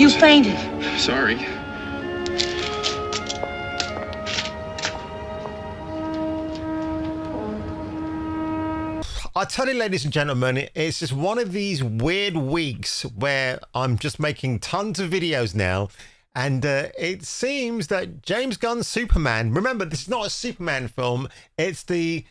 You fainted. Sorry. I tell you, ladies and gentlemen, it's just one of these weird weeks where I'm just making tons of videos now. And it seems that James Gunn's Superman, remember, this is not a Superman film. It's the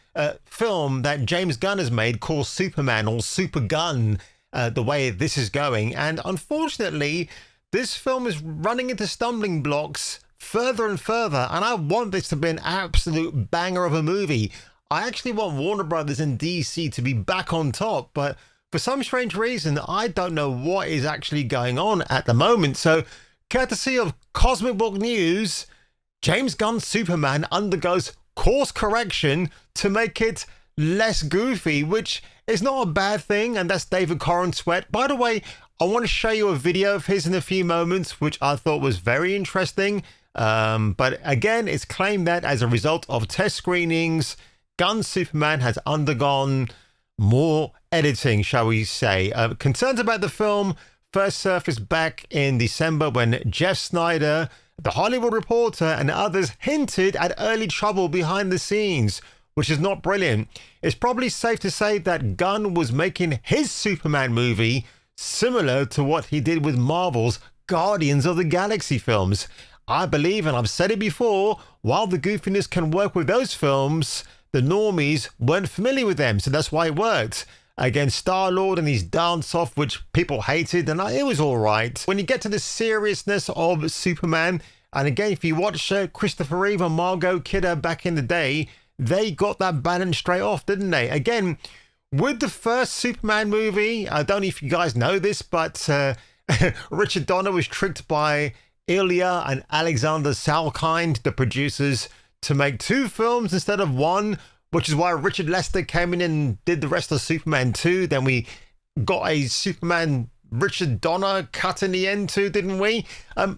film that James Gunn has made called Superman or Super Gunn, the way this is going. And unfortunately, this film is running into stumbling blocks further and further. And I want this to be an absolute banger of a movie. I actually want Warner Brothers and DC to be back on top. But for some strange reason, I don't know what is actually going on at the moment. So, courtesy of Cosmic Book News, James Gunn's Superman undergoes course correction to make it less goofy, which is not a bad thing, and that's David Corenswet. By the way, I want to show you a video of his in a few moments, which I thought was very interesting. But again, it's claimed that as a result of test screenings, Gunn's Superman has undergone more editing, shall we say. Concerns about the film first surfaced back in December when Jeff Snyder, The Hollywood Reporter, and others hinted at early trouble behind the scenes, which is not brilliant. It's probably safe to say that Gunn was making his Superman movie similar to what he did with Marvel's Guardians of the Galaxy films. I believe, and I've said it before, while the goofiness can work with those films, the normies weren't familiar with them, so that's why it worked. Against Star-Lord and his dance-off, which people hated, and it was all right. When you get to the seriousness of Superman, and again, if you watch Christopher Reeve and Margot Kidder back in the day, they got that balance straight off, didn't they? Again, with the first Superman movie, I don't know if you guys know this, but Richard Donner was tricked by Ilya and Alexander Salkind, the producers, to make two films instead of one, which is why Richard Lester came in and did the rest of Superman 2. Then we got a Superman Richard Donner cut in the end too, didn't we?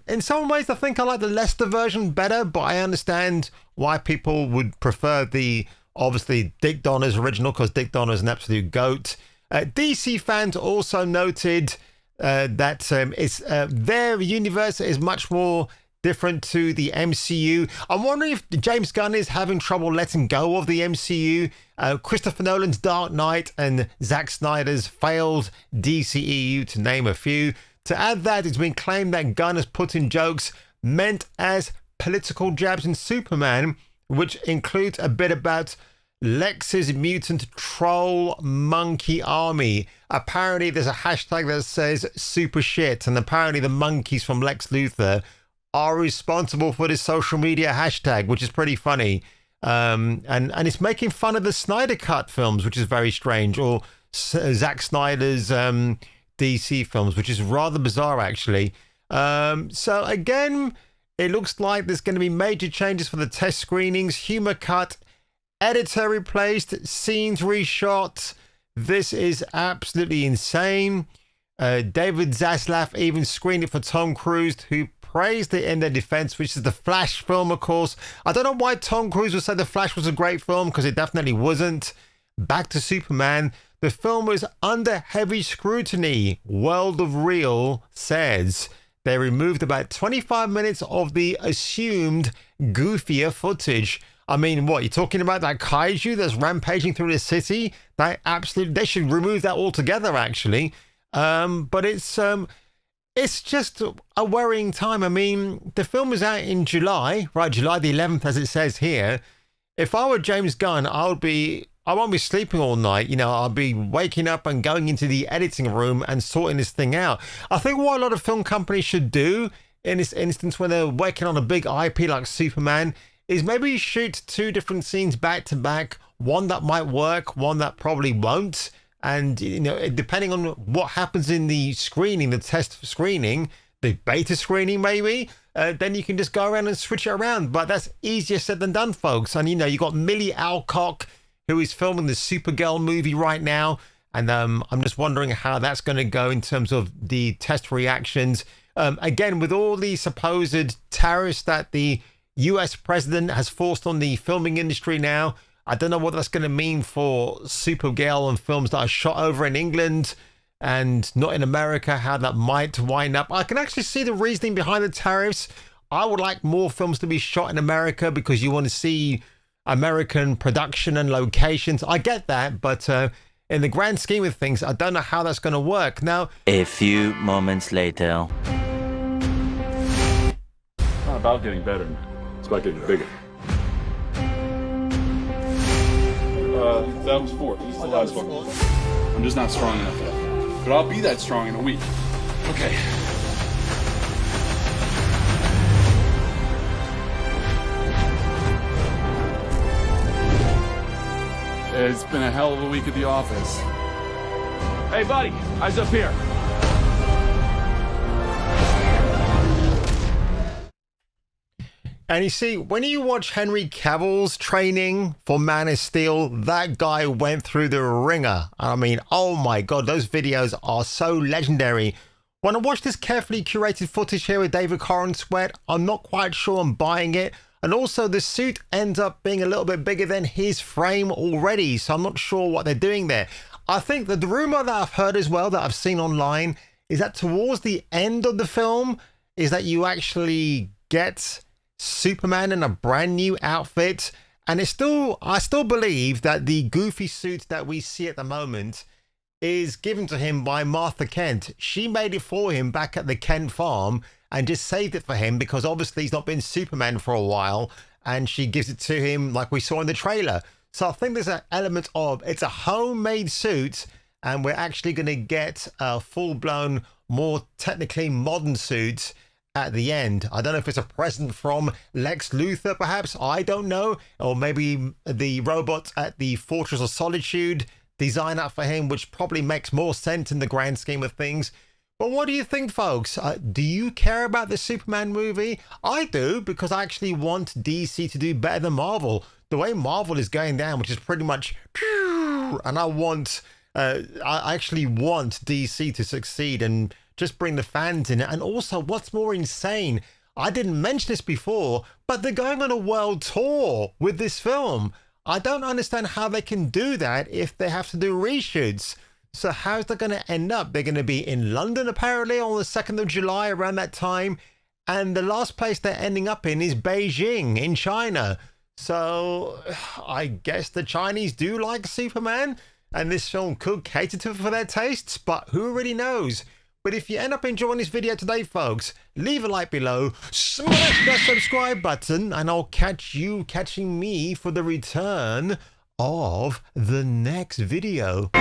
In some ways, I think I like the Lester version better, but I understand why people would prefer the, obviously, Dick Donner's original, because Dick Donner's an absolute goat. DC fans also noted that their universe is much more different to the MCU. I'm wondering if James Gunn is having trouble letting go of the MCU. Christopher Nolan's Dark Knight and Zack Snyder's failed DCEU, to name a few. To add that, it's been claimed that Gunn has put in jokes meant as political jabs in Superman, which includes a bit about Lex's mutant troll monkey army. Apparently there's a hashtag that says super shit, and apparently the monkeys from Lex Luthor are responsible for this social media hashtag, which is pretty funny. And it's making fun of the Snyder Cut films, which is very strange, or Zack Snyder's DC films, which is rather bizarre, actually. So again, it looks like there's going to be major changes for the test screenings. Humour cut, editor replaced, scenes reshot. This is absolutely insane. David Zaslav even screened it for Tom Cruise, who praised it in their defense, which is the Flash film, of course. I don't know why Tom Cruise would say the Flash was a great film, because it definitely wasn't. Back to Superman. The film was under heavy scrutiny, World of Real says. They removed about 25 minutes of the assumed goofier footage. I mean, what, you're talking about that kaiju that's rampaging through the city? They should remove that altogether, actually. But it's just a worrying time. I mean, the film was out in July, right? July the 11th, as it says here. If I were James Gunn, I won't be sleeping all night. You know, I'll be waking up and going into the editing room and sorting this thing out. I think what a lot of film companies should do in this instance, when they're working on a big IP like Superman, is maybe shoot two different scenes back to back. One that might work, one that probably won't. And, you know, depending on what happens in the screening, the test screening, the beta screening maybe, then you can just go around and switch it around. But that's easier said than done, folks. And, you know, you got Millie Alcock, who is filming the Supergirl movie right now. And I'm just wondering how that's going to go in terms of the test reactions. Again, with all the supposed tariffs that the US president has forced on the filming industry now, I don't know what that's going to mean for Supergirl and films that are shot over in England. and not in America, how that might wind up. I can actually see the reasoning behind the tariffs. I would like more films to be shot in America because you want to see American production and locations. I get that, but in the grand scheme of things, I don't know how that's going to work. Now, a few moments later. It's not about getting better, it's about getting bigger. That was 4. This is the last one. I'm just not strong enough yet. But I'll be that strong in a week. Okay. It's been a hell of a week at the office. Hey, buddy, eyes up here. and you see, when you watch Henry Cavill's training for Man of Steel, that guy went through the ringer. I mean, oh my God, those videos are so legendary. When I watch this carefully curated footage here with David Corenswet, I'm not quite sure I'm buying it. And also the suit ends up being a little bit bigger than his frame already, so I'm not sure what they're doing there. I think that the rumor that I've heard as well, that I've seen online, is that towards the end of the film, is that you actually get Superman in a brand new outfit. And I still believe that the goofy suit that we see at the moment is given to him by Martha Kent. She made it for him back at the Kent farm and just saved it for him because obviously he's not been Superman for a while, and she gives it to him like we saw in the trailer. So I think there's an element of it's a homemade suit, and we're actually going to get a full-blown, more technically modern suit at the end. I don't know if it's a present from Lex Luthor, perhaps. I don't know. Or maybe the robot at the Fortress of Solitude design that for him, which probably makes more sense in the grand scheme of things. But what do you think, folks? Do you care about the Superman movie? I do, because I actually want DC to do better than Marvel. The way Marvel is going down, which is pretty much, and I actually want DC to succeed and just bring the fans in. And also, what's more insane, I didn't mention this before, but they're going on a world tour with this film. I don't understand how they can do that if they have to do reshoots. So how's that going to end up? They're going to be in London, apparently, on the 2nd of July, around that time. And the last place they're ending up in is Beijing, in China. So I guess the Chinese do like Superman, and this film could cater to for their tastes, but who really knows? But if you end up enjoying this video today, folks, leave a like below, smash that subscribe button, and I'll catch you catching me for the return of the next video.